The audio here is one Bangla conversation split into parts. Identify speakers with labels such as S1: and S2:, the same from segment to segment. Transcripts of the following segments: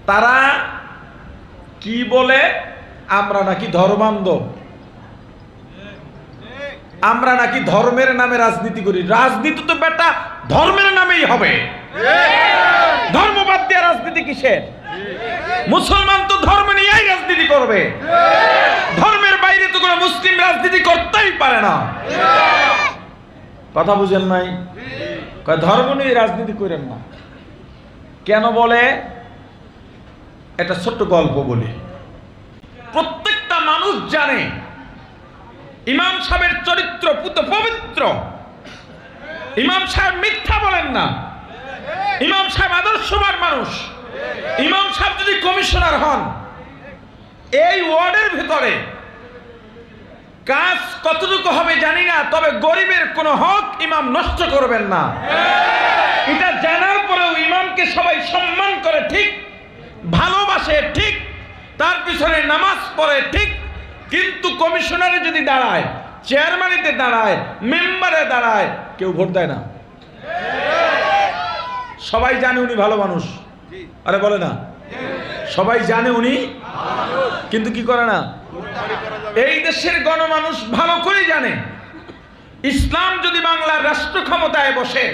S1: তারা কি বলে? আমরা নাকি ধর্মান্ধ, আমরা নাকি ধর্মের নামে রাজনীতি করি। রাজনীতি তো বেটা ধর্মের নামেই হবে, ধর্ম বাদ দিয়ে রাজনীতি কিসের? মুসলমান তো ধর্ম নিয়েই রাজনীতি করবে, ধর্মের বাইরে তো কোনো মুসলিম রাজনীতি করতেই পারে না। কথা বুঝেন নাই? ধর্ম নিয়ে রাজনীতি করেন না। কেন বলে? একটা ছোট্ট গল্প বলি। প্রত্যেকটা মানুষ জানে ইমাম সাহেবের চরিত্র পুত পবিত্র। ইমাম সাহেব মিথ্যা বলেন না, ইমাম সাহেব আদর্শবান মানুষ। ইমাম সাহেব যদি কমিশনার হন, এই ওয়ার্ডের ভিতরে কাজ কতটুকু হবে জানি না, তবে গরিবের কোনো হক ইমাম নষ্ট করবেন না। এটা জানার পরেও ইমামকে সবাই সম্মান করে ঠিক, ভালোবাসে ঠিক, তার পিছনে নামাজ পড়ে ঠিক, কিন্তু কমিশনারে যদি দাঁড়ায়, চেয়ারম্যানিতে দাঁড়ায়, মেম্বারে দাঁড়ায়, কেউ ভোট দেয় না। সবাই জানে উনি ভালো মানুষ, আরে বলে না, সবাই জানে উনি, কিন্তু কি করে না। এই দেশের গণমানুষ ভালো করে জানে ইসলাম যদি বাংলার রাষ্ট্র ক্ষমতায় বসে,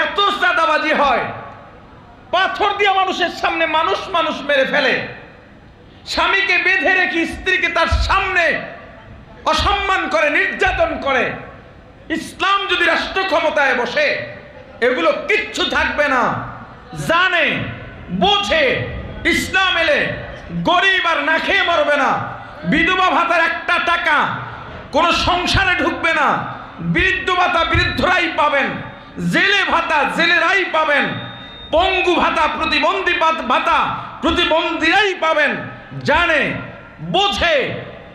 S1: এত চাঁদাবাজি হয়, পাথর দিয়ে মানুষের সামনে মানুষ মানুষ মেরে ফেলে, স্বামীকে বেঁধে রেখে স্ত্রীকে তার সামনে অসম্মান করে, নির্যাতন করে। ইসলাম যদি রাষ্ট্র ক্ষমতায় বসে, এগুলো কিচ্ছু থাকবে না। জানে, বোঝে, ইসলাম এলে গরিব আর না খেয়ে মরবে না, বিধবা ভাতার একটা টাকা কোন সংসারে ঢুকবে না, বৃদ্ধ ভাতা বৃদ্ধরাই পাবেন, জেলে ভাতা জেলেরাই পাবেন, পঙ্গু ভাতা প্রতিবন্ধী ভাতা প্রতিবন্ধীরাই পাবেন। জানে, বোঝে,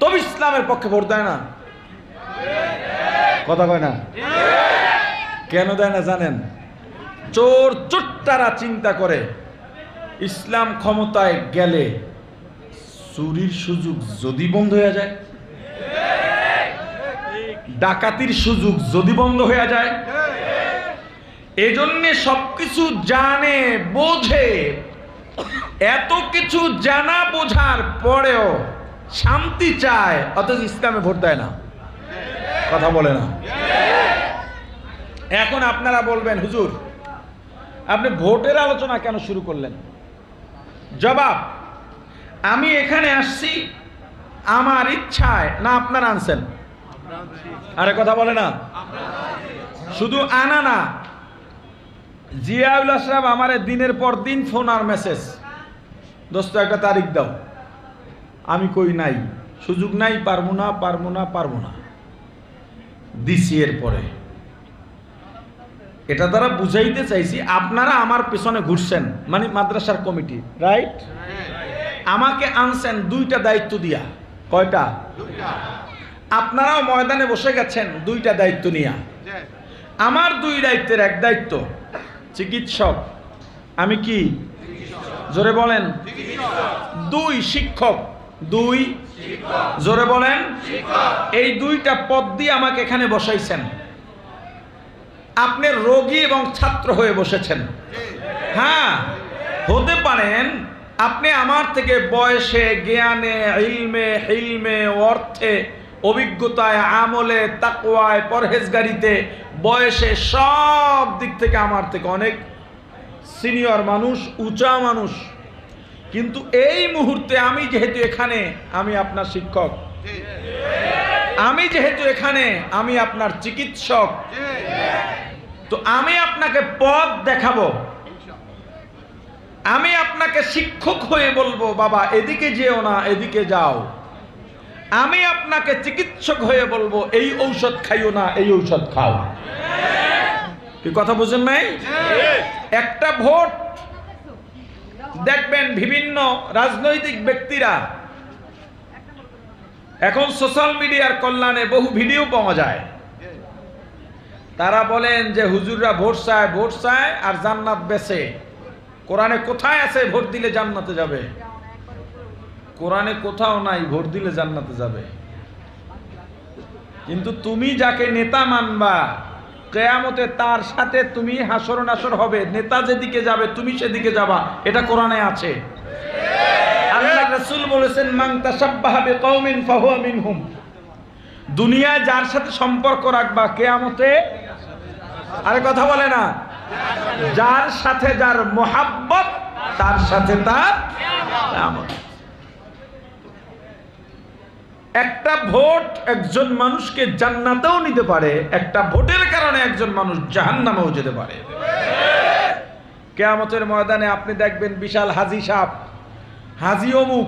S1: তবে ইসলামের পক্ষে ভোট দেয় না। কথা কয় না? কেন দেয় না জানেন? চোর চোট্টারা চিন্তা করে ইসলাম ক্ষমতায় গেলে চুরির সুযোগ যদি বন্ধ হয়ে যায়, ডাকাতির সুযোগ যদি বন্ধ হয়ে যায়, এজন্য সবকিছু জানে, বোঝে, এত কিছু জানা বোঝার পরেও শান্তি চায়, অথচ ইসলামে ভোট দেয় না। কথা বলে না। এখন আপনারা বলবেন, হুজুর আপনি ভোটের আলোচনা কেন শুরু করলেন? জবাব, আমি এখানে আসছি আমার ইচ্ছায় না, আপনারা আনছেন? আরে কথা বলে না। শুধু আনা না, জিয়াউল আশরাফ আমারে দিনের পর দিন ফোন আর মেসেজ, দোস্ত একটা তারিখ দাও। আমি কই নাই, সুযোগ নাই, পারবো না পারবো না পারবো না। দিছি এর পরে। এটা দ্বারা বুঝাইতে চাইছি আপনারা আমার পেছনে ঘুরছেন, মানে মাদ্রাসার কমিটি, রাইট? আমাকে আনছেন দুইটা দায়িত্ব দিয়া। কয়টা? আপনারাও ময়দানে বসে গেছেন দুইটা দায়িত্ব নিয়া। আমার দুই দায়িত্বের এক দায়িত্ব চিকিৎসক। আমি কি? জোরে বলেন। দুই শিক্ষক। দুই, জোরে বলেন। এই দুইটা পদ দিয়ে আমাকে এখানে বসাইছেন। আপনি রোগী এবং ছাত্র হয়ে বসেছেন। হ্যাঁ, হতে পারেন আপনি আমার থেকে বয়সে, জ্ঞানে, ইলমে, হিলমে, অর্থে, অভিজ্ঞতায়, আমলে, তাকওয়ায়, পরহেজগারিতে, বয়সে, সব দিক থেকে আমার থেকে অনেক সিনিয়র মানুষ, উঁচা মানুষ। কিন্তু এই মুহূর্তে আমি যেহেতু এখানে, আমি আপনার শিক্ষক, আমি যেহেতু এখানে, আমি আপনার চিকিৎসক, তো আমি আপনাকে পথ দেখাবো। আমি আপনাকে শিক্ষক হয়ে বলবো, বাবা এদিকে যেও না, এদিকে যাও। আমি আপনাকে চিকিৎসক হয়ে বলবো, এই ঔষধ খাইও না, এই ঔষধ খাও। কি কথা বুঝেন নাই? একটা ভোট দেখবেন বিভিন্ন রাজনৈতিক ব্যক্তিরা, এখন সোশ্যাল মিডিয়ার কল্যাণে বহু ভিডিও পাওয়া যায়, তারা বলেন যে হুজুররা ভোট চায় আর জান্নাত বেচে। কোরআনে কোথায় আছে ভোট দিলে জান্নাতে যাবে? কোরআনে কোথাও নাই ভোট দিলে জান্নাতে যাবে। কিন্তু তুমি যাকে নেতা মানবা, কিয়ামতে তার সাথে তুমি হাসর নাসর হবে, নেতা যেদিকে যাবে তুমি সেদিকে যাবা, এটা কোরআনে আছে। আল্লাহ রাসূল বলেছেন মান তাশাব্বাহা বিকওমিন ফাহুয়া মিনহুম। দুনিয়ায় যার সাথে সম্পর্ক রাখবা কিয়ামতে, আরে কথা বলে না, যার সাথে যার মোহাব্বত তার সাথে তার কিয়ামত। একটা ভোট একজন মানুষকে জান্নাতেও নিতে পারে, একটা ভোটের কারণে একজন মানুষ জাহান্নামেও যেতে পারে। কিয়ামতের ময়দানে আপনি দেখবেন বিশাল হাজী সাহেব, হাজী অমুক,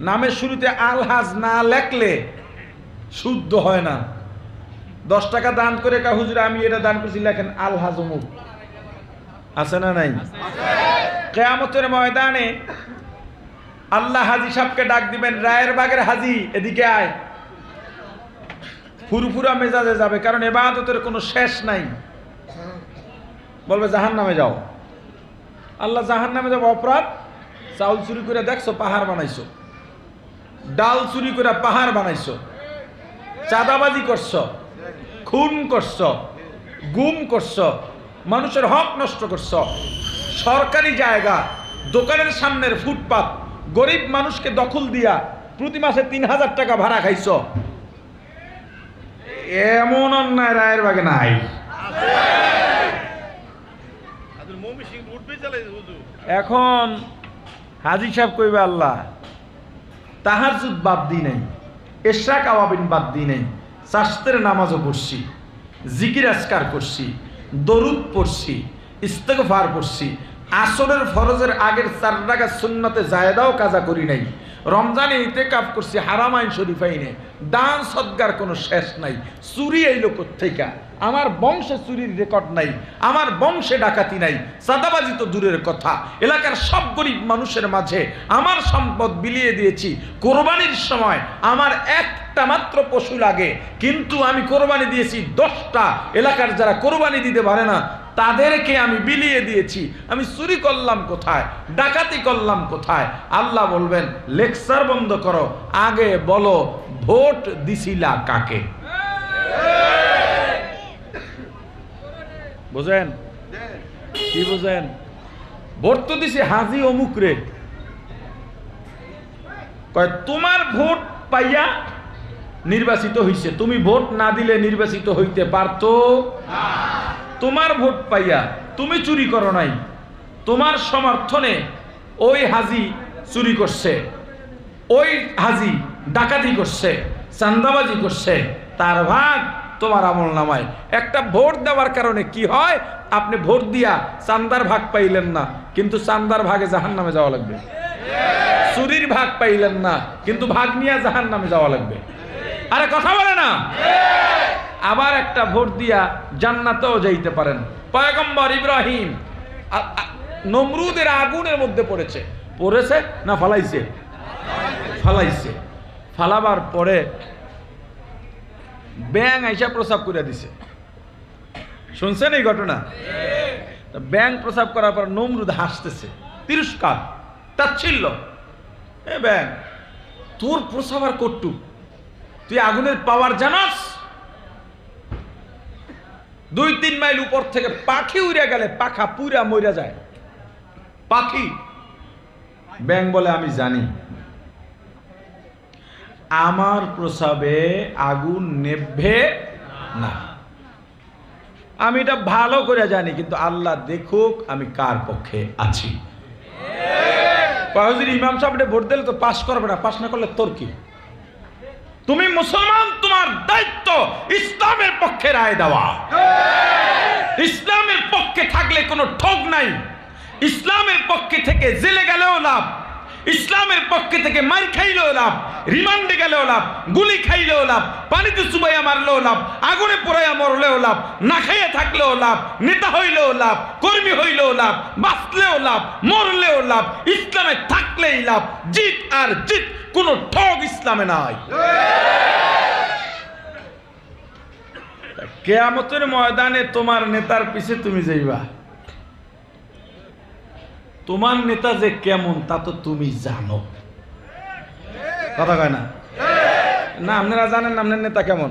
S1: নামের শুরুতে আল হাজ না লেখলে শুদ্ধ হয় না। 10 টাকা দান করে কা হুজুর আমি এটা দান করছি, লেখেন আল হাজ অমুক, আছে না নাই? কিয়ামতের ময়দানে আল্লাহ হাজী সাহেবকে ডাক দিবেন, রায়ের বাগের হাজী এদিকে আয়। ফুরফুরা মেজাজে যাবে, কারণ ইবাদতের কোনো শেষ নাই। বলবে জাহান্নামে যাও। আল্লাহ জাহান্নামে যাবো অপরাধ? চাউল চুরি করে দেখছো পাহাড় বানাইছো, ডাল চুরি করে পাহাড় বানাইছো, চাঁদাবাজি করছো, খুন করছো, গুম করছো, মানুষের হক নষ্ট করছো, সরকারি জায়গা, দোকানের সামনের ফুটপাত গরিব মানুষকে দখল দিয়া প্রতি মাসে 3000 টাকা ভাড়া খাইছো। এমন অন্যায় রায়ের বাগে নাই। এখন হাজী সাহেব কইবে আল্লাহ তাহাজ্জুদ বাদ দি নাই, ইশরাক আওয়াবিন বাদ দি নাই, চাষতের নামাজও পড়ছি, জিকির আজকার করছি, দরুদ পড়ছি, ইস্তেগফার পড়ছি, আসরের ফরজের আগের 4 রাকাত সুন্নতে জায়েদাও কাজা করি নাই, রমজানে ইতিকাফ করছি, হারামাইন শরীফ আইনে, দান সদকার কোনো শেষ নাই। চুরি আইলো কোত্থেকা? আমার বংশে চুরির রেকর্ড নাই, আমার বংশে ডাকাতি নাই, চাঁদাবাজি তো দূরের কথা। এলাকার সব গরিব মানুষের মাঝে আমার সম্পদ বিলিয়ে দিয়েছি। কোরবানির সময় আমার একটা মাত্র পশু লাগে, কিন্তু আমি কোরবানি দিয়েছি 10টা। এলাকার যারা কোরবানি দিতে পারে না তাদেরকে আমি বিলিয়ে দিয়েছি। আমি চুরি করলাম কোথায়? ডাকাতি করলাম কোথায়? আল্লাহ বলবেন লেকচার বন্ধ করো, আগে বলো ভোট দিছিলা কাকে? বুঝেন কি বুঝেন? ভোট তো দিছি হাজী অমুক রে। কয় তোমার ভোট পাইয়া নির্বাচিত হইছে, তুমি ভোট না দিলে নির্বাচিত হইতে পারতো না। তোমার ভোট পাইয়া তুমি চুরি করো নাই, তোমার সমর্থনে ওই হাজী চুরি করছে, ওই হাজী ডাকাতি করছে, চাঁদাবাজি করছে, তার ভাগ তোমার আমল নামায়। একটা ভোট দেওয়ার কারণে কি হয়? আপনি ভোট দিয়া চান্দার ভাগ পাইলেন না, কিন্তু চান্দার ভাগে জাহান্নামে যাওয়া লাগবে। চুরির ভাগ পাইলেন না, কিন্তু ভাগ নিয়ে জাহান্নামে যাওয়া লাগবে। আরে কথা বলে না? আবার একটা ভোট দিয়া জান্নাতেও যাইতে পারেন। পয়গম্বর ইব্রাহিম নমরুদের আগুনের মধ্যে পড়েছে, পড়েছে না ফালাইছে? ফালাইছে। ফালাবার পরে ব্যাং আইসা প্রসাব করে দিছে। শুনছেন এই ঘটনা? ব্যাং প্রসাব করার পর নমরুদ হাসতেছে, তিরস্কার, তাচ্ছিল্য। এ ব্যাং, তোর প্রসাব আর কট্টু, তুই আগুনের পাওয়ার জানাস? 2-3 মাইল উপর থেকে পাখি উড়ে গেলে পাখা পুরা মরে যায়। পাখি। ব্যাং বলে আমি জানি আমার প্রসাবে আগুন নেভে না, আমি এটা ভালো করে জানি, কিন্তু আল্লাহ দেখুক আমি কার পক্ষে আছি। ইমাম সাহেব ভোট দিলে তো পাস করবে না, পাস না করলে তোর কি? তুমি মুসলমান, তোমার দায়িত্ব ইসলামের পক্ষে রায় দেওয়া। ইসলামের পক্ষে থাকলে কোনো ঠগ নাই। ইসলামের পক্ষে থেকে জেলে গেলেও লাভ, ইসলামের পক্ষে থেকে মার খাইলেও লাভ, রিমান্ডে গেলেও লাভ, গুলি খাইলেও লাভ, পানিতে চুবাইয়া মারলেও লাভ, আগুনে পোড়াইয়া মরলেও লাভ, না খাইয়া থাকলেও লাভ, নেতা হইলেও লাভ, কর্মী হইলেও লাভ, বাঁচলেও লাভ, মরলেও লাভ। ইসলামে থাকলেই লাভ, জিত আর জিত, কোনো ঠগ ইসলামে নাই। কিয়ামতের ময়দানে তোমার নেতার পিছে তুমি যাইবা, তোমার নেতা যে কেমন তা তো তুমি জানো। কথা কয় না? না আপনারা জানেন আপনার নেতা কেমন?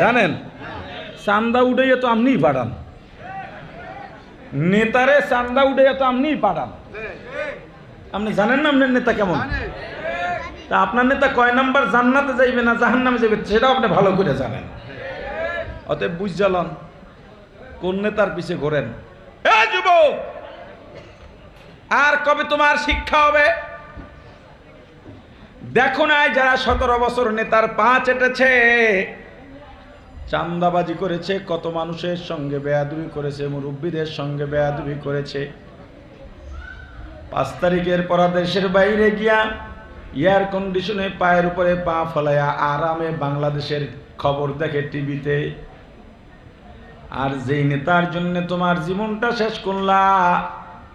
S1: জানেন? চান্দা উঠাইয়া তো আপনিই পাঠান, নেতারে চান্দা উঠাইয়া তো আপনিই পাঠান। আপনি জানেন না আপনার নেতা কেমন? তা আপনার নেতা কয় নাম্বার জান্নাতে যাইবে না জাহান্নামে যাইবে সেটাও আপনি ভালো করে জানেন। অতএব বুঝ জ্বালান কোন নেতার পিছে ঘোরেন। এ যুবক, আর কবে তোমার শিক্ষা হবে? দেখো না যারা 17 বছর নেতার পা চেটেছে, চান্দাবাজি করেছে, কত মানুষের সঙ্গে বেয়াদবি করেছে, মুরব্বীদের সঙ্গে বেয়াদবি করেছে। 5 তারিখের পর দেশের বাইরে গিয়া এয়ার কন্ডিশনে পায়ের উপরে পা ফলাইয়া আরামে বাংলাদেশের খবর দেখে টিভিতে। আর যেই নেতার জন্য তোমার জীবনটা শেষ করলা,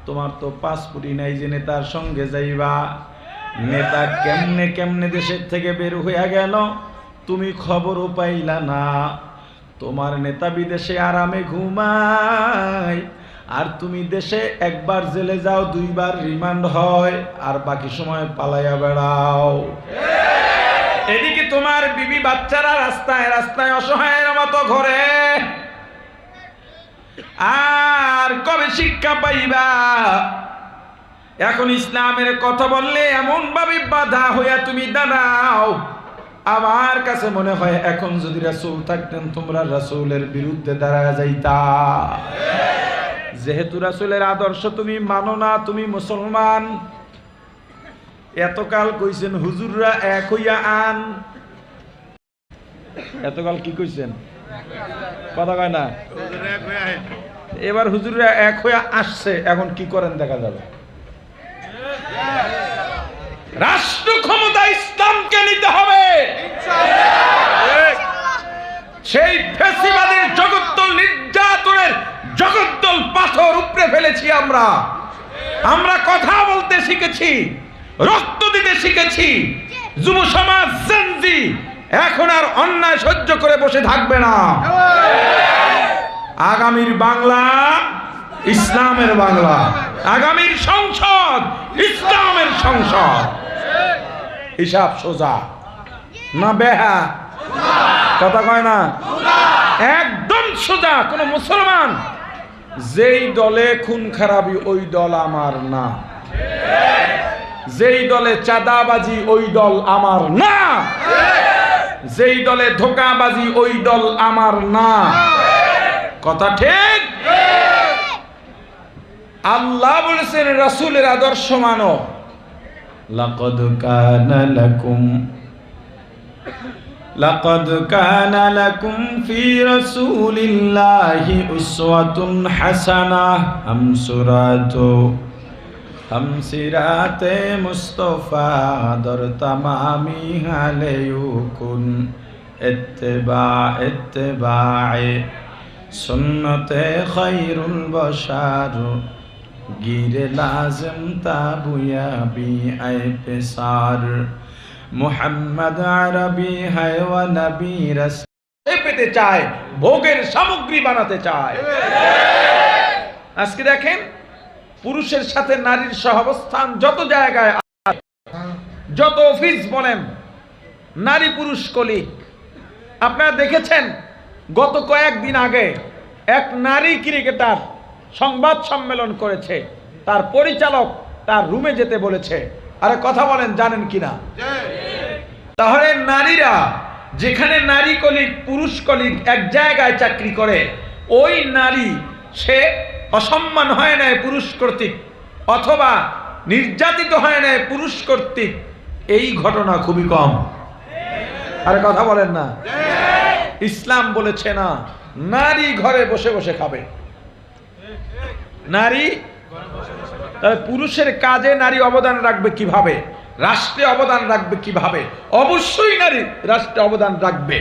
S1: তোমার তো পাসপোর্টই নাই যে নেতার সঙ্গে যাইবা। নেতা কেমনে কেমনে দেশের থেকে বের হইয়া গেল, তুমি খবরও পাইলা না। তোমার নেতা বিদেশে আরামে ঘুমায়, আর তুমি দেশে একবার জেলে যাও, 2 বার রিমান্ড হয়, আর বাকি সময় পালাইয়া বেড়াও। এদিকে তোমার বিবি বাচ্চারা রাস্তায় রাস্তায় অসহায়ের মতো ঘরে। আর কবে শিক্ষা পাইবা? এখন ইসলামের কথা বললে এমন ভাবে বাধা হইয়া তুমি দাঁড়াও। আমার কাছে মনে হয় এখন যদি রাসূল থাকতেন তোমরা রাসূলের বিরুদ্ধে দাঁড়ায় যাইতা। যেহেতু রাসূলের আদর্শ তুমি মানো না, তুমি মুসলমান। এতকাল কইছেন হুজুররা এক হইয়া আন, এতকাল কি কইছেন? কথা কয় না। এবার হুজুররা এক হইয়া আসছে, এখন কি করেন দেখা যাবে। রাষ্ট্র ক্ষমতা ইসলামকে নিতে হবে। সেই ফ্যাসিবাদের জগদ্দল নির্যাতনের জগদ্দল পাথর উপড়ে ফেলেছি আমরা। আমরা কথা বলতে শিখেছি, রক্ত দিতে শিখেছি। যুব সমাজ জেনজি এখন আর অন্যায় সহ্য করে বসে থাকবে না। আগামীর বাংলা ইসলামের বাংলা, আগামীর সংসদ ইসলামের সংসদ। হিসাব সোজা না বেহা? কথা কয় না, একদম সোজা। কোন মুসলমান যেই দলে খুন খারাপি ওই দল আমার না, যেই দলে চাঁদাবাজি ওই দল আমার না, যেই দলে ধোঁকাবাজি ওই দল আমার না। কথা ঠিক? আল্লাহ বলেছেন রাসূলের আদর্শ মানো। লাকাদ কানা লাকুম ফি রাসূলিল্লাহি উসওয়াতুন হাসানাহ। हम सिराते मुस्तफा दर तमामी हालेयुकुन इत्तिबाए सुन्नते खैरुल बशार गिरे लाजिम ताबुया बी आए पेसार मुहम्मद अरबी है व नबी रस পেতে চায়, ভোগের সামগ্রী বানাতে চায়। আজকে দেখেন পুরুষের সাথে নারীর সহাবস্থান যত জায়গায়, যত অফিস বলেন নারী পুরুষ কলিগ। আপনারা দেখেছেন গত কয়েকদিন আগে এক নারী ক্রিকেটার সংবাদ সম্মেলন করেছে, তার পরিচালক তার রুমে যেতে বলেছে। আরে কথা বলেন, জানেন কিনা? তাহলে নারীরা যেখানে নারী কলিগ পুরুষ কলিগ এক জায়গায় চাকরি করে, ওই নারী সে অসম্মান হয় না পুরুষ কর্তৃক, অথবা নির্যাতিত হয় না পুরুষ কর্তৃক, এই ঘটনা খুবই কম। আরে কথা বলেন না? ইসলাম বলেছে না নারী ঘরে বসে বসে খাবে। নারী, তাহলে পুরুষের কাজে নারী অবদান রাখবে কিভাবে? রাষ্ট্রে অবদান রাখবে কিভাবে? অবশ্যই নারী রাষ্ট্রে অবদান রাখবে।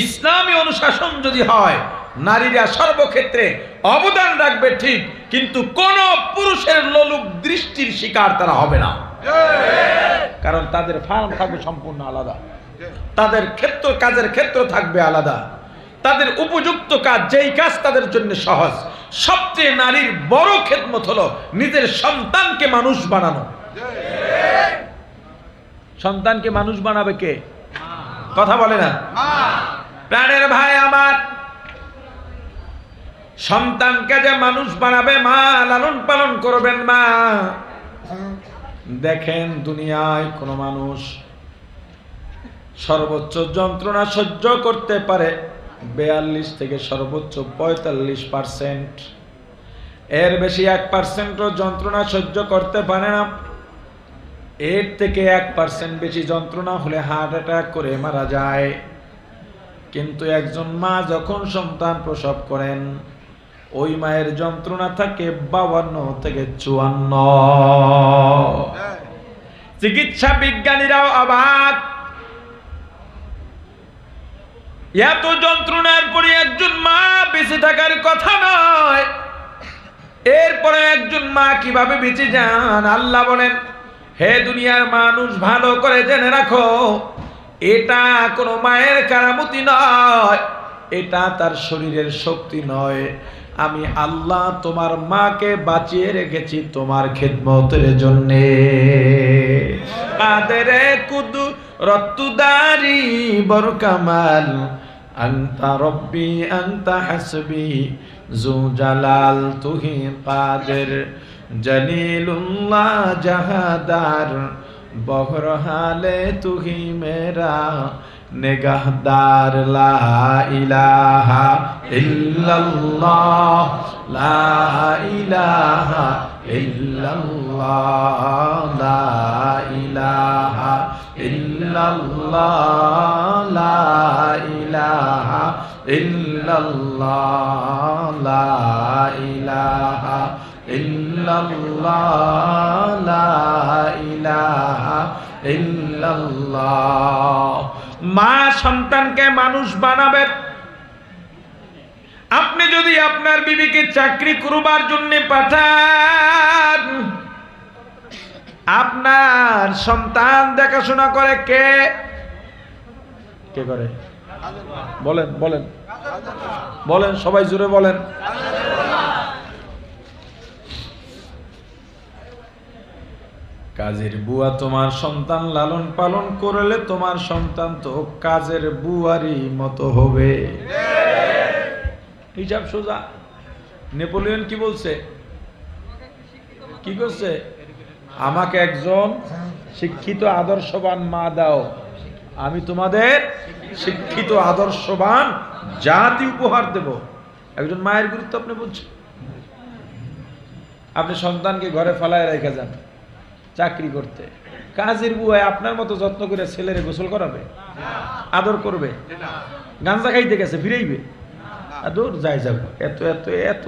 S1: ইসলামী অনুশাসন যদি হয়, নারীরা সর্বক্ষেত্রে অবদান রাখবে ঠিক, কিন্তু কোন পুরুষের লোলুপ দৃষ্টির শিকার তারা হবে না। কারণ তাদের ফার্ম থাকবে সম্পূর্ণ আলাদা, তাদের ক্ষেত্র কাজের ক্ষেত্র থাকবে আলাদা, তাদের উপযুক্ত কাজ, যেই কাজ তাদের জন্য সহজ। সবচেয়ে নারীর বড় খেদমত হলো নিজের সন্তানকে মানুষ বানানো। সন্তানকে মানুষ বানাবে কে? কথা বলে না। প্রাণের ভাই আমার, সন্তানকে যে মানুষ বানাবে মা, লালন পালন করবেন মা। দেখেন দুনিয়ায় কোন মানুষ সর্বোচ্চ যন্ত্রণা সহ্য করতে পারে 42 থেকে সর্বোচ্চ 45%, এর বেশি 1% যন্ত্রণা সহ্য করতে পারে না। এর থেকে 1% বেশি যন্ত্রণা হলে হার্ট অ্যাটাক করে মারা যায়। কিন্তু একজন মা যখন সন্তান প্রসব করেন, ওই মায়ের যন্ত্রণা থাকে 52 থেকে 54। চিকিৎসা বিজ্ঞানীরাও অবাক, এত যন্ত্রণার পরে একজন মা বেঁচে থাকার কথা নয়, এরপরে একজন মা কিভাবে বেঁচে যান? আল্লাহ বলেন, হে দুনিয়ার মানুষ ভালো করে জেনে রাখো, এটা কোনো মায়ের কারামতি নয়, এটা তার শরীরের শক্তি নয়। আমি আল্লাহ তোমার মাকে বাঁচিয়ে রেখেছি তোমার খিদমতের জন্যে। কাদেরে কুদু রত্তুদারি বড় কামাল, আনতা রব্বি আনতা হাসবি জু জালাল, তুহি কাদের জলিলুল্লাহ জাহাদার, বহরহালে তুহি মেরা নিগাহদার। লা ইলাহা ইল্লাল্লাহ, লা ইলাহা ইল্লাল্লাহ, লা ইলাহা ইল্লাল্লাহ, লা ইলাহা ইল্লাল্লাহ, লা ইলাহা ইল্লাল্লাহ, লা ইলাহা ইল্লাল্লাহ। মা সন্তানকে মানুষ বানাবে। আপনি যদি আপনার বিবিকে চাকরি করবার জন্য পাঠান, আপনার সন্তান দেখাশোনা করে কে? কে করে? বলেন বলেন বলেন, সবাই জোরে বলেন। কাজের বুয়া তোমার সন্তান লালন পালন করলে তোমার সন্তান তো কাজের বুয়ারই মতো হবে। হিসাব সোজা। নেপোলিয়ন কি বলছে? কি করছে? আমাকে একজন শিক্ষিত আদর্শবান মা দাও, আমি তোমাদের শিক্ষিত আদর্শবান জাতি উপহার দেব। একজন মায়ের গুরুত্ব আপনি বুঝছেন? আপনি সন্তানকে ঘরে ফেলায় রেখে যান চাকরি করতে, কাজের বুয়ায় আপনার মতো যত্ন করে ছেলেরে গোসল করাবে, আদর করবে? গাঁজা খাইতে গেছে ফিরেইবে? দূর যাই যাব, এত এত এত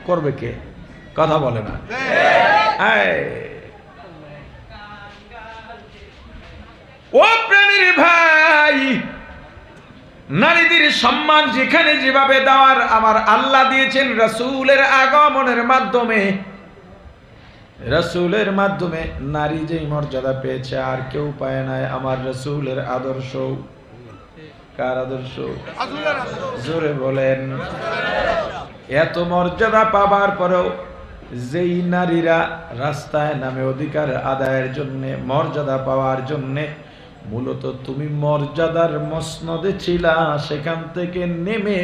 S1: করবে কে? কথা বলে না। ও প্রাণীর ভাই, নারীদের সম্মান যেখানে যেভাবে দেওয়ার আমার আল্লাহ দিয়েছেন রাসূলের আগমনের মাধ্যমে। রাসূলের মাধ্যমে নারী যেই মর্যাদা পেয়েছে আর কেউ পায় নাই। আমার রাসূলের আদর্শ। কার আদর্শ? জোরে বলেন। এত মর্যাদা পাবার পরেও যেই নারীরা রাস্তায় নামে অধিকার আদায়ের জন্য, মর্যাদা পাওয়ার জন্য, মূলত তুমি মর্যাদার মসনদে ছিলা, সেখান থেকে নেমে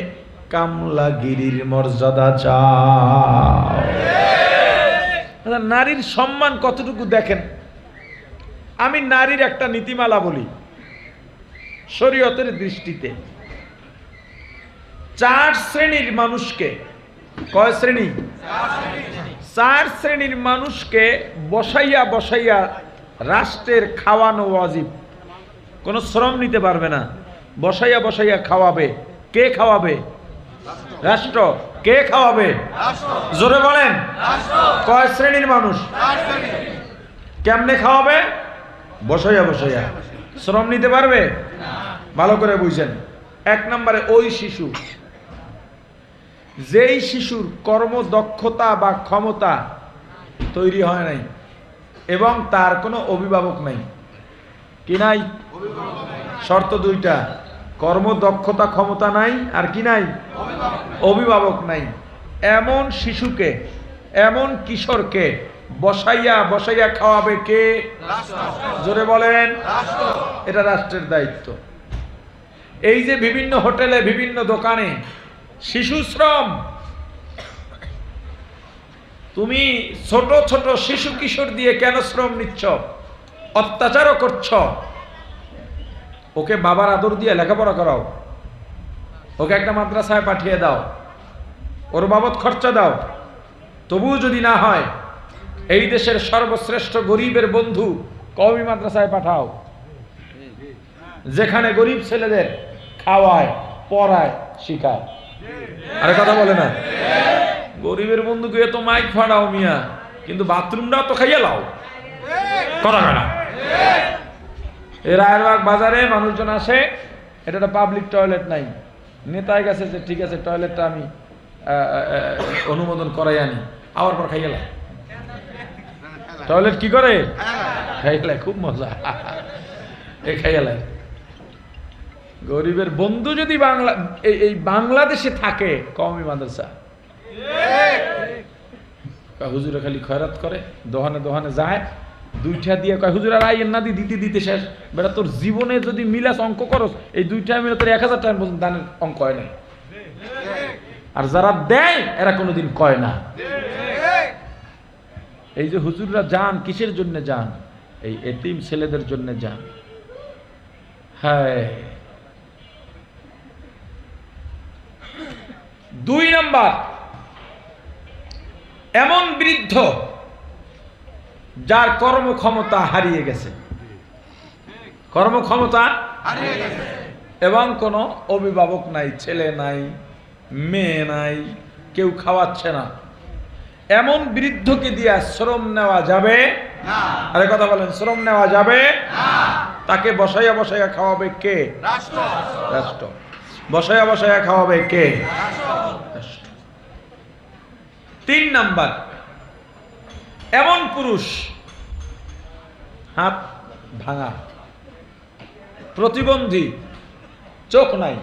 S1: কামলাগিরির মর্যাদা চাও। নারীর সম্মান কতটুকু দেখেন। আমি নারীর একটা নীতিমালা বলি শরীয়তের দৃষ্টিতে। 4 শ্রেণীর মানুষকে, কয় শ্রেণী? 4 শ্রেণীর মানুষকে বসাইয়া বসাইয়া রাষ্ট্রের খাওয়ানো ওয়াজিব। কোনো শ্রম নিতে পারবে না, বসাইয়া বসাইয়া খাওয়াবে। কে খাওয়াবে? রাষ্ট্র। কে খাওয়াবে? জোরে বলেন। কয় শ্রেণীর মানুষ? কেমনে খাওয়াবে? বসাইয়া বসাইয়া। শ্রম নিতে পারবে? ভালো করে বুঝছেন। 1 নম্বরে ওই শিশু, যেই শিশুর কর্মদক্ষতা বা ক্ষমতা তৈরি হয় নাই এবং তার কোনো অভিভাবক নাই। কি নাই? শর্ত 2টা, কর্মদক্ষতা ক্ষমতা নাই আর কি নাই? অভিভাবক নাই। এমন শিশুকে, এমন কিশোরকে বসাইয়া বসাইয়া খাওয়াবে কে? জোরে বলেন। এটা রাষ্ট্রের দায়িত্ব। এই যে বিভিন্ন হোটেলে বিভিন্ন দোকানে শিশু শ্রম, তুমি ছোট ছোট শিশু কিশোর দিয়ে কেন শ্রম নিচ্ছ? অত্যাচারও করছ। ওকে বাবার আদর দিয়ে লেখাপড়া করাও, ওকে একটা মাদ্রাসায় পাঠিয়ে দাও, ওর বাবদ খরচা দাও। তবুও যদি না হয়, এই দেশের সর্বশ্রেষ্ঠ গরিবের বন্ধু কওমি মাদ্রাসায় পাঠাও, যেখানে গরিব ছেলেদের খাওয়ায়, পড়ায়, শিখায়। আরে কথা বলে না? গরিবের বন্ধুকে তো মাইক ফাড়াও মিয়া, কিন্তু বাথরুমটাও তো খাইয়া লাও। কথা কয় না? এই রায়েরবাগ বাজারে মানুষজন আসে, এটা একটা পাবলিক টয়লেট নাই, নেতায় গেছে যে ঠিক আছে টয়লেটটা আমি অনুমোদন করাই আনি, আবার পর খাইয়া লাই। টয়লেট কি করে? খাইয়া, খুব মজা এই খাইয়া লাই। গরিবের বন্ধু যদি এই বাংলাদেশে থাকে কওমি মাদ্রাসা, হুজুরে খালি খয়রাত করে, দোহানে দোহানে যায়, দুইটা দিয়ে কয় হুজুর আর আইয়ের না দিতে দিতে শেষ। বেটা তোর জীবনে যদি মিলাস অঙ্ক করস, এই দুইটা মিলে তোর 1000 টাকা পর্যন্ত দানের অঙ্ক হয় না। আর যারা দেয় এরা কোনোদিন কয় না। এই যে হুজুররা যান কিসের জন্য যান? এই এতিম ছেলেদের জন্য যান। হ্যাঁ, 2 নাম্বার, এমন বৃদ্ধ যার কর্মক্ষমতা হারিয়ে গেছে, কর্মক্ষমতা হারিয়ে গেছে এবং কোনো অভিভাবক নাই, ছেলে নাই, মেয়ে নাই, কেউ খাওয়াচ্ছে না, এমন বৃদ্ধকে দিয়ে শ্রম নেওয়া যাবে না। আরে কথা বলেন, শ্রম নেওয়া যাবে না। তাকে বসাইয়া বসাইয়া খাওয়াবে কে? রাষ্ট্র। রাষ্ট্র। বসাইয়া বসাইয়া খাওয়াবে কে? রাষ্ট্র। 3 নাম্বার, এমন পুরুষ হাত ভাঙা, প্রতিবন্ধী, চোখ নাই,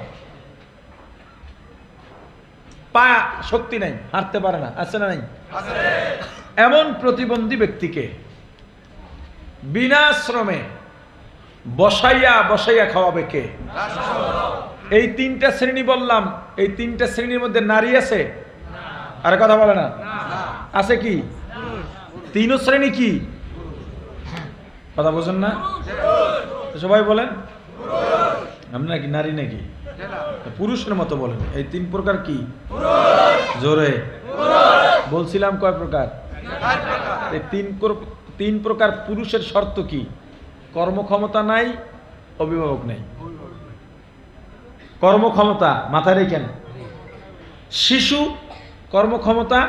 S1: পা শক্তি নাই, হাঁটতে পারে না, আছে না নাই? এমন প্রতিবন্ধী ব্যক্তিকে বিনা শ্রমে বসাইয়া বসাইয়া খাওয়াবে কে? এই 3টা শ্রেণী বললাম, এই 3টা শ্রেণীর মধ্যে নারী আছে? আরে কথা বলে না? আছে কি? 3 শ্রেণী কি? কথা বোঝেন না? সবাই বলেন, আমরা কি নারী নাকি? পুরুষের মতো বলেন। এই 3 প্রকার কি? জোরে বলছিলাম কয় প্রকার? এই 3 প্রকার পুরুষের শর্ত কি? কর্মক্ষমতা নাই, অভিভাবক নাই। কর্মক্ষমতা মাথায় রেখেন। শিশু কর্মক্ষমতা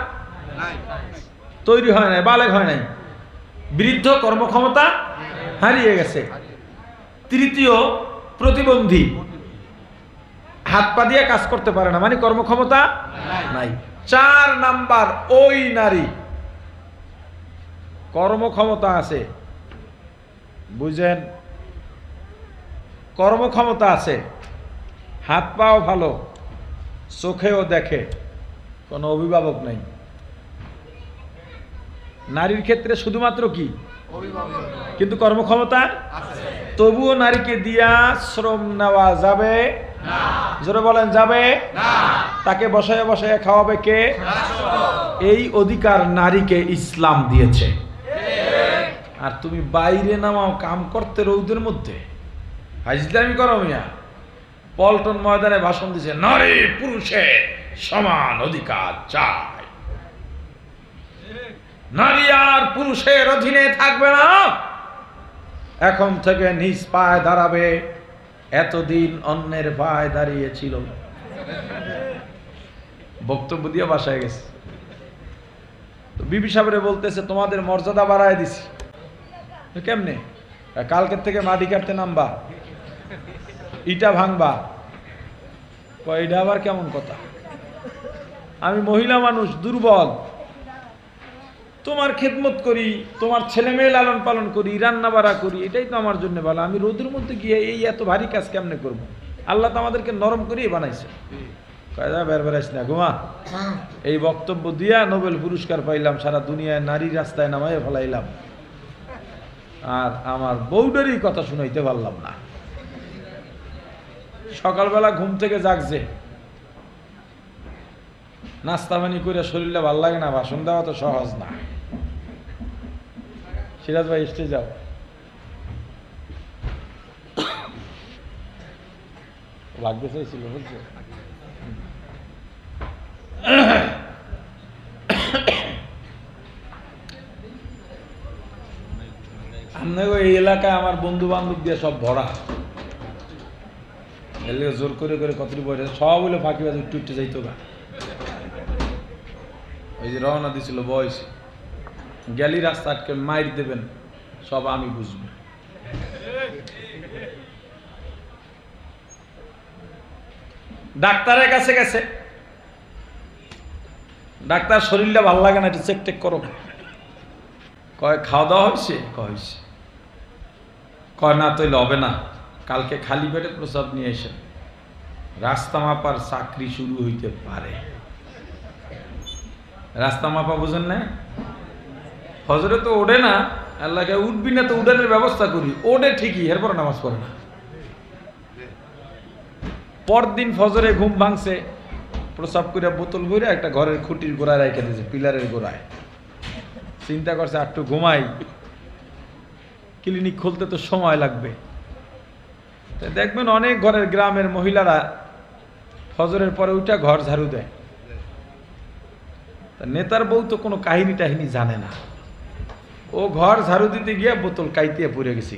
S1: তৈরি হয় নাই, বালেগ হয় নাই। বৃদ্ধ কর্মক্ষমতা হারিয়ে গেছে। তৃতীয়, প্রতিবন্ধী, হাত পা দিয়ে কাজ করতে পারে না, মানে কর্মক্ষমতা নাই। 4 নাম্বার, ওই নারী কর্মক্ষমতা আছে, বুঝেন, কর্মক্ষমতা আছে, হাত পাও ভালো, চোখেও দেখে, কোনো অভিভাবক নাই। নারীর ক্ষেত্রে শুধুমাত্র কি? কিন্তু কর্মক্ষমতা আছে। তবুও নারীকে দিয়া শ্রম নেওয়া যাবে না। জোরে বলেন, যাবে না। তাকে বসায় বসায় খাওয়াবে কে? এই অধিকার নারীকে ইসলাম দিয়েছে। আর তুমি বাইরে নামাও কাম করতে রৌদের মধ্যে, হাজলামি করো মিয়া। পল্টন ময়দানে ভাষণ দিছে, নারী পুরুষের সমান অধিকার চাই, নারী আর পুরুষের অধীনে থাকবে না, এখন থেকে নিজ পায়ে দাঁড়াবে, এতদিন অন্যের পায়ে দাঁড়িয়েছিল। বক্তব্য দিয়ে বাসায় গেছে। তো বিবি সাহেবরে বলতেছে, তোমাদের মর্যাদা বাড়ায় দিছি। কেমনে? কালকের থেকে মাটি কাটতে নামবা, ইটা ভাঙবা। এটা আবার কেমন কথা? আমি মহিলা মানুষ, দুর্বল, তোমার খেদমত করি, তোমার ছেলে মেয়ে লালন পালন করি, রান্না বাড়া করি, এটাই তো আমার জন্য ভালো। আমি রোদের মধ্যে গিয়ে এই এত ভারী কাজ কেমনে করব? আল্লাহ তো আমাদেরকে নরম করেই বানাইছে। কায়দা বের বেড়াইস না ঘুমা। এই বক্তব্য দিয়া নোবেল পুরস্কার পাইলাম, সারা দুনিয়ায় নারী রাস্তায় নামাই ফেলাইলাম, আর আমার বউডারই কথা শুনাইতে পারলাম না। সকালবেলা ঘুম থেকে জাগছে, নাস্তা পানি করে শরীরটা ভাল লাগে না, ভাষণ দেওয়া তো সহজ না। সিরাজ ভাই স্টেজ যাও। লাগতে চাইছিল বুঝছো? আপনাকে এই এলাকায় আমার বন্ধু বান্ধব দিয়ে সব ভরা, এলে জোর করে করে কতটি বসে সব হইলে ফাঁকিবাজ একটু উঠতে যাইতো না। ওই যে রওনা দিছিল বয়স, গেলি রাস্তা আটকে মাইর দেবেন, সব আমি বুঝবো। ডাক্তারের কাছে গেছে, ডাক্তার শরীরটা ভালো লাগে না, একটু চেক টেক করো। কয় খাওয়া দাওয়া হয়েছে? হয়েছে। কয় না তৈলে হবে না, কালকে খালি পেটে প্রসাব নিয়ে এসে রাস্তা মাপার চাকরি শুরু হইতে পারে। রাস্তা মাপা বুঝেন না? ফজরে তো ওঠে না, আল্লাহকে উঠবি না তো উঠানের ব্যবস্থা করি, ওঠে ঠিকই, এরপর নামাজ পড়ে না। পরদিন ফজরে ঘুম ভাঙছে, প্রসাব করে বোতল ভরে একটা ঘরের খুঁটির গোড়ায় রেখে দিয়েছে, পিলারের গোড়ায়। চিন্তা করছে একটু ঘুমাই, ক্লিনিক খুলতে তো সময় লাগবে। দেখবেন অনেক ঘরের গ্রামের মহিলারা ফজরের পরে উঠা ঘর ঝাড়ু দেয়। নেতার বউ তো কোনো কাহিনী টাহিনী জানে না, ও ঘর ঝাড়ু দিতে গিয়ে বোতল কাইতে পড়ে গেছে।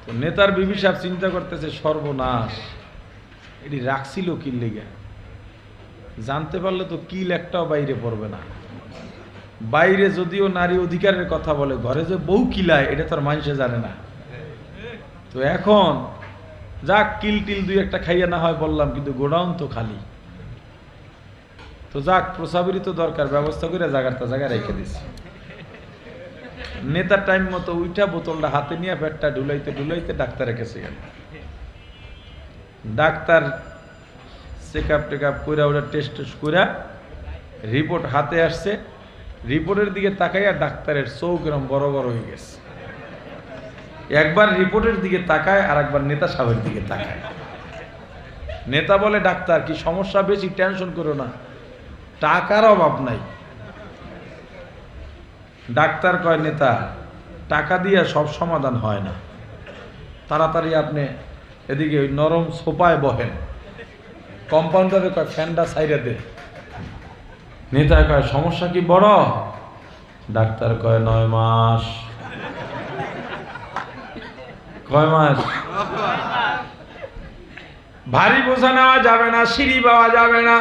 S1: তো নেতার বিবি সাহেব চিন্তা করতেছে সর্বনাশ, এটি রাখছিল কিল লেগে, জানতে পারলে তো কিল একটাও বাইরে পড়বে না। বাইরে যদিও নারী অধিকারের কথা বলে, ঘরে যে বউ কিলায় এটা তো আর মানুষে জানে না। তো এখন যাক কিল টিল দুই একটা খাইয়া না হয় বললাম, কিন্তু গোডাউন তো খালি। তো যাক প্রসাবেরই তো দরকার, ব্যবস্থা করে জায়গাটা জায়গায় রেখে দিছি। নেতার টাইম মতো উইটা বোতলটা হাতে নিয়ে পেটটা ঢুলাইতে ঢুলাইতে ডাক্তারের কাছে গেল। Doctor check up take up করে ওটা টেস্ট করে রিপোর্ট হাতে আসছে। রিপোর্টের দিকে তাকাইয়া ডাক্তারের চোখ এরকম বড় বড় হয়ে গেছে। একবার রিপোর্টের দিকে তাকায় আর একবার নেতা সাহেবের দিকে তাকায়। নেতা বলে ডাক্তার কি সমস্যা বেশি, টেনশন করো না, টাকার অভাব নাই। ডাক্তার কয় নেতা টাকা দিয়ে সব সমাধান হয় না, তাড়াতাড়ি আপনি এদিকে ওই নরম সোফায় বহেন। কম্পাউন্ডারে কয় ফ্যানটা সাইডে দে। নেতা কয় সমস্যা কি বড়? ডাক্তার কয় 9 মাস। কয় মাস? ভারী বোঝা নেওয়া যাবে না, সিঁড়ি পাওয়া যাবে না,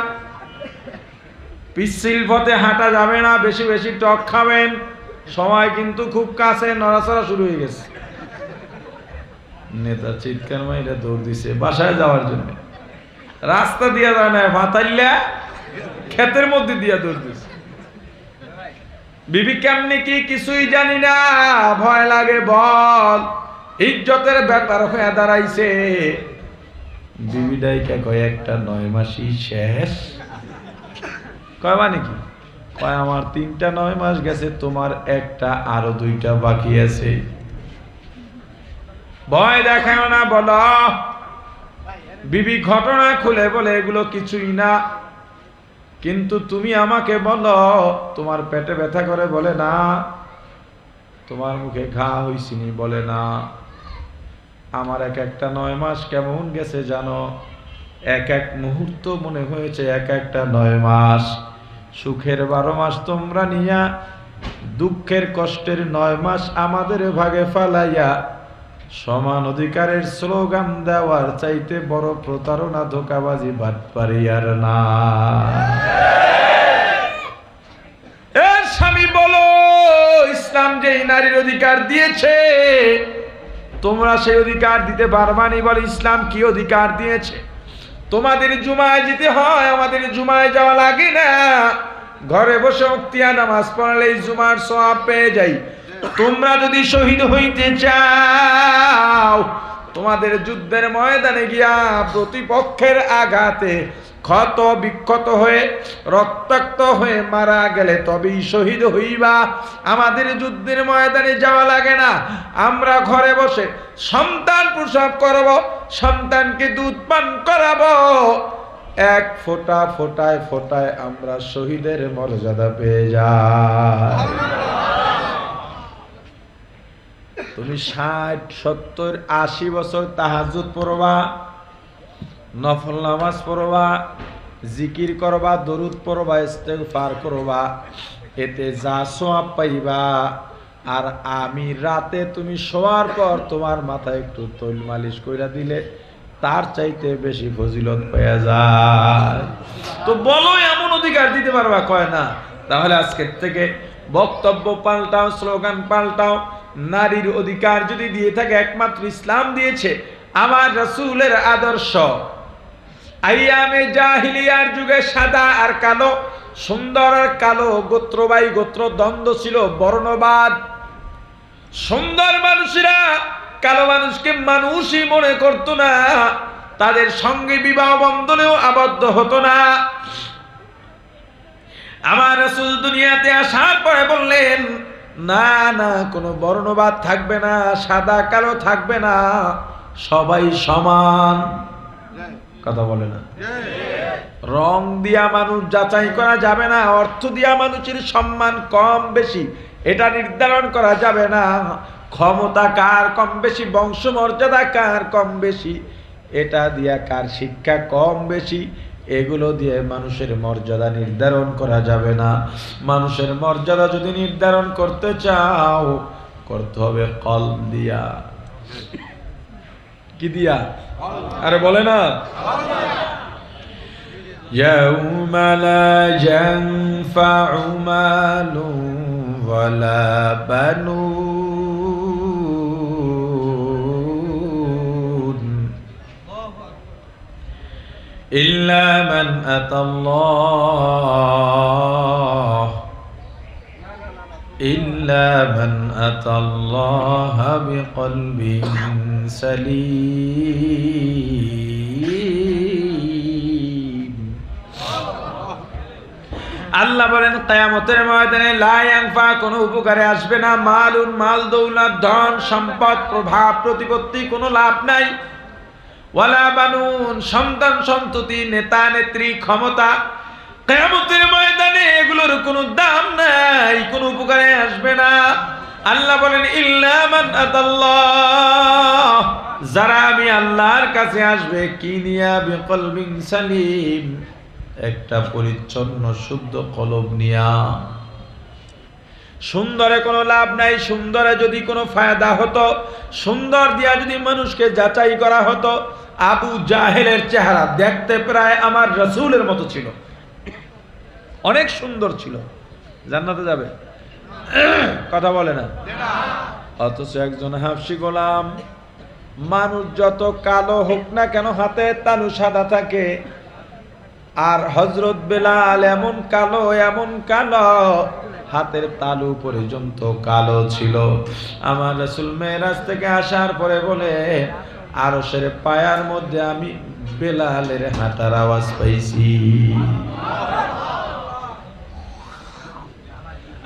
S1: পিচ্ছিল পথে হাঁটা যাবে না, বেশি বেশি টক খাবেন। সময় কিন্তু খুব কাছে, নড়াচড়া শুরু হয়ে গেছে। নেতা চিৎকার মাইরা দৌড় দিছে বাসায় যাওয়ার জন্য। রাস্তা দিয়া যায় না, ভাতাইলা ক্ষেতের মধ্যে দিয়া দৌড় দিছে। বিবি কেমনি কি কিছুই জানি না, ভয় লাগে বল, ইজ্জতের ব্যাপার হয়ে দাঁড়াইছে। বিবি ডাইকা কয় একটা 9 মাসই শেষ। কয় মানে কি? কয় আমার 3টা 9 মাস গেছে, তোমার একটা আরো 2টা বাকি আছে। ভয় দেখাও না বলো। বিবি ঘটনা খুলে বলে এগুলো কিছুই না, কিন্তু তুমি আমাকে বলো তোমার পেটে ব্যথা করে বলে না, তোমার মুখে ঘা হইছিনি বলে না, আমার এক একটা 9 মাস কেমন গেছে জানো? এক এক মুহূর্ত মনে হয়েছে এক একটা 9 মাস। সুখের 12 মাস তোমরা নিয়া, দুঃখের কষ্টের 9 মাস আমাদের ভাগে ফালাইয়া, সমান অধিকারের স্লোগান দেওয়ার চাইতে বড় প্রতারণা, ধোঁকাবাজি, বাটপারি আর না। এর স্বামী বলো ইসলাম যে নারীর অধিকার দিয়েছে, তোমরা সেই অধিকার দিতে পারবানি? বলে ইসলাম কি অধিকার দিয়েছে? তোমাদের জুমায় যেতে হয়, আমাদের জুমায় যাওয়া লাগে না। ঘরে বসে ওক্তিয়া নামাজ পড়লেই জুমার সওয়াব পেয়ে যাই। তোমরা যদি শহীদ হইতে চাও, তোমাদের যুদ্ধের ময়দানে গিয়া প্রতিপক্ষের আঘাতে ক্ষত বিক্ষত হয়ে রক্তাক্ত হয়ে মারা গেলে তবেই শহীদ হইবা। আমাদের যুদ্ধের ময়দানে যাওয়া লাগে না, আমরা ঘরে বসে সন্তান প্রসব করব, সন্তানকে দুধ পান করাবো, এক ফোঁটা ফোঁটায় ফোঁটায় আমরা শহীদের মর্যাদা পেয়ে যাই। তুমি 60, 70, 80 বছর তাহাজ্জুদ পড়বা, নফল নামাজ পড়বা, জিকির করবা, দরুদ পড়বা, ইস্তেগফার করবা, এতে যা সওয়াব পাইবা, আর আমি রাতে তুমি শোয়ার পর তোমার মাথায় একটু তৈল মালিশ কইরা দিলে তার চাইতে বেশি ফজিলত পাওয়া যায়। তো বলো এমন অধিকার দিতে পারবা? কয় না। তাহলে আজকের থেকে বক্তব্য পাল্টাও, স্লোগান পাল্টাও। নারীর অধিকার যদি দিয়ে থাকে একমাত্র ইসলাম দিয়েছে, আমার রাসূলের আদর্শ। আইয়ামে জাহিলিয়ার যুগে সাদা আর কালো, সুন্দর আর কালো, গোত্র বাই গোত্র দ্বন্দ্ব ছিল, বর্ণবাদ। সুন্দর মানুষেরা কালো মানুষকে মানুষই মনে করত না, তাদের সঙ্গে বিবাহ বন্ধনেও আবদ্ধ হতো না। আমার রাসূল দুনিয়াতে আসার পরে বললেন, না না, কোনো বর্ণবাদ থাকবে না, সাদা কালো থাকবে না, সবাই সমান। কথা বলে না? রং দিয়া মানুষ যাচাই করা যাবে না, অর্থ দিয়া মানুষের সম্মান কম বেশি এটা নির্ধারণ করা যাবে না, ক্ষমতা কার কম বেশি, বংশমর্যাদা কার কম বেশি, এটা দিয়া কার শিক্ষা কম বেশি, এগুলো দিয়ে মানুষের মর্যাদা নির্ধারণ করা যাবে না। মানুষের মর্যাদা যদি নির্ধারণ করতে চাও, করতে হবে কলব দিয়া। কি দিয়া? আরে বলে না, ইয়াউমা লা ইয়ানফাউ মালুন ওয়ালা বানুন ইল্লা মান আতাল্লাহ বিকলবিন সালিম। আল্লাহ বলেন কিয়ামতের ময়দানে লা ইয়ানফা, কোনো উপকারে আসবে না, মালুন, মাল দৌলত, ধন সম্পদ, প্রভাব প্রতিপত্তি, কোনো লাভ নাই, ওয়ালা বানুন, সন্তান সন্ততি, নেতা নেত্রী, ক্ষমতা, কিয়ামতের ময়দানে এগুলোর কোনো দাম নাই, কোনো উপকারে আসবে না। আল্লাহ বলেন ইল্লা মান আতাল্লাহ, যারা আমি আল্লাহর কাছে আসবে, কি নিয়া, বিকলবিন সালিম, একটা পরিচ্ছন্ন শুদ্ধ কলব নিয়া। সুন্দরে কোনো লাভ নাই, সুন্দরে যদি কোনো ফায়দা হতো, সুন্দর দিয়া যদি মানুষকে যাচাই করা হতো, আবু জাহেলের চেহারা দেখতে প্রায় আমার রাসূলের মতো ছিল, অনেক সুন্দর ছিল, জান্নাতে যাবে? কথা বলে না? অথচ একজন হাফসি গোলাম, মানুষ যত কালো হোক না কেন হাতে তালু সাদা থাকে, আর হযরত বেলাল এমন কালো, এমন কালো, হাতের তালু পর্যন্ত কালো ছিল। আমার রাসূল মেরাজ থেকে আসার পরে বলে, আরশের পায়ার মধ্যে আমি বেলালের হাঁটার আওয়াজ পাইছি।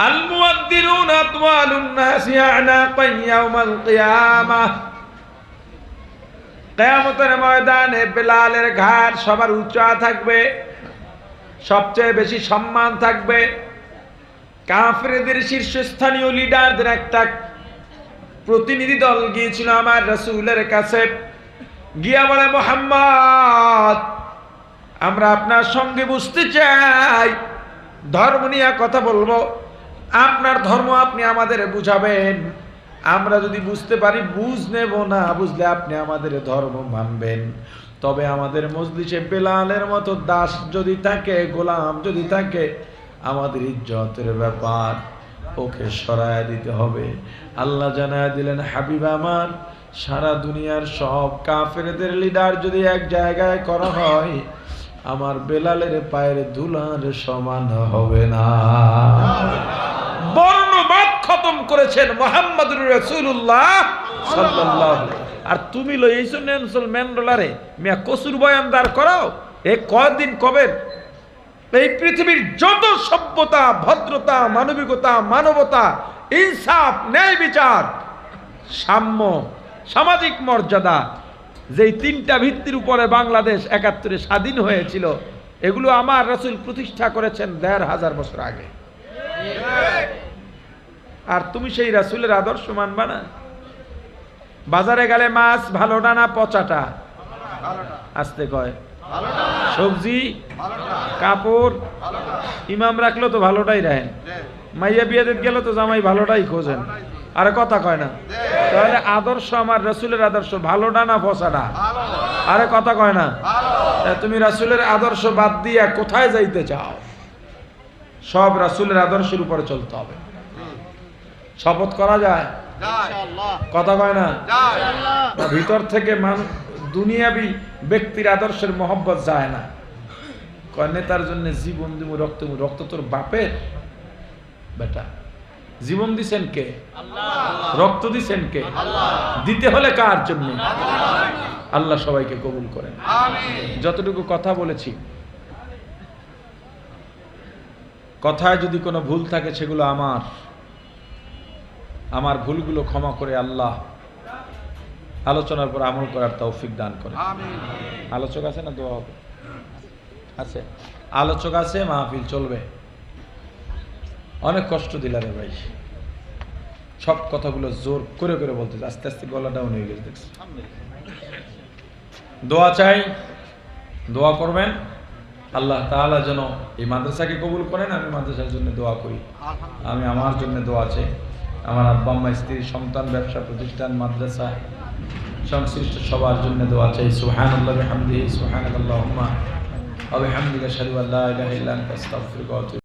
S1: আল মুয়াদ্দিনুন আতওয়ালুন নাসি আনাকান ইয়াউমাল কিয়ামাহ, কিয়ামতের ময়দানে বেলালের ঘাট সবার উঁচা থাকবে, সবচেয়ে বেশি সম্মান থাকবে। কাফেরদের শীর্ষস্থানীয় লিডারদের একটা প্রতিনিধি দল গিয়েছিল আমার রাসূলের কাছে, গিয়া বলে, মুহাম্মদ, আমরা আপনার সঙ্গে বুঝতে চাই, ধর্ম নিয়ে কথা বলবো, আপনার ধর্ম আপনি আমাদের বুঝাবেন, আমরা যদি বুঝতে পারি বুঝ নেব, না বুঝলে আপনি আমাদের ধর্ম মানবেন। তবে আমাদের মজলিসে বেলালের মতো দাস যদি থাকে, গোলাম যদি থাকে, আমাদের ইজ্জতের ব্যাপার, ওকে সরায় দিতে হবে। আল্লাহ জানায় দিলেন, হাবিব আমার, সারা দুনিয়ার সব কাফেরদের লিডার যদি এক জায়গায় করা হয়, আমার বেলালের পায়ের ধুলার সমান হবে না। বর্ণবাদ খতম করেছেন মুহাম্মদুর রাসূলুল্লাহ সাল্লাল্লাহু আলাইহি ওয়াসাল্লাম। আর তুমি লইছো নেলসন ম্যান্ডেলারে মিয়া কসুর বয়ানদার করাও। এ কয়দিন কবে এই পৃথিবীর যত সভ্যতা, ভদ্রতা, মানবিকতা, মানবতা, ইনসাফ, ন্যায় বিচার, সাম্য, সামাজিক মর্যাদা, যেই তিনটা ভিত্তির উপরে বাংলাদেশ ৭১ স্বাধীন হয়েছিল, এগুলো আমার রাসূল প্রতিষ্ঠা করেছেন ১৫০০ বছর আগে। আর তুমি সেই রাসূলের আদর্শ মানবা না? বাজারে গেলে মাছ ভালোটা না পচাটা? আসতে কয় সবজি, কাপড়, ইমাম রাখলো তো ভালোটাই রাখেন, মাইয়া বিয়ে দিতে গেল তো জামাই ভালোটাই খোঁজেন। আরে কথা কয় না? তাহলে আদর্শ আমার রাসূলের আদর্শ ভালোটা না পচাটা? আরে কথা কয় না? তুমি রাসূলের আদর্শ বাদ দিয়ে কোথায় যাইতে চাও? সব রাসূলের আদর্শের উপরে চলতে হবে। শপথ করা যায়? কথা কয় না? ভিতর থেকে দুনিয়াবি ব্যক্তির আদর্শের মহব্বত যায় না। কয় নেতার জন্য জীবন দিব, রক্ত দিব। রক্ত তোর বাপের বেটা, জীবন দিছেন কে? রক্ত দিছেন কে? দিতে হলে কার জন্য? আল্লাহ সবাইকে কবুল করেন। যতটুকু কথা বলেছি, কথায় যদি কোনো ভুল থাকে সেগুলো আমার ভুলগুলো ক্ষমা করে আল্লাহ আলোচনার পর আমল করার তৌফিক দান করে। আলোচক আছে না? দোয়া হবে? আছে আলোচক আছে, মাহফিল চলবে। অনেক কষ্ট দিলা রে ভাই, সব কথাগুলো জোর করে করে বলতে, আস্তে আস্তে গলা ডাউন হয়ে গেছে দেখছি। দোয়া চাই, দোয়া করবেন আল্লাহ তাআলা যেন এই মাদ্রাসাকে কবুল করেন। আমি মাদ্রাসার জন্য দোয়া করি, আমি আমার জন্য দোয়া চাই, আমার আব্বা আম্মা, স্ত্রী, সন্তান, ব্যবসা প্রতিষ্ঠান, মাদ্রাসা সংশ্লিষ্ট সবার জন্য দোয়া চাই। সুবহানাল্লাহি ওয়া বিহামদিহি, সুবহানাকাল্লাহুম্মা ওয়া বিহামদিকা আশহাদু আল্লা ইলাহা ইল্লা আনতা আস্তাগফিরুকা ওয়া আতুবু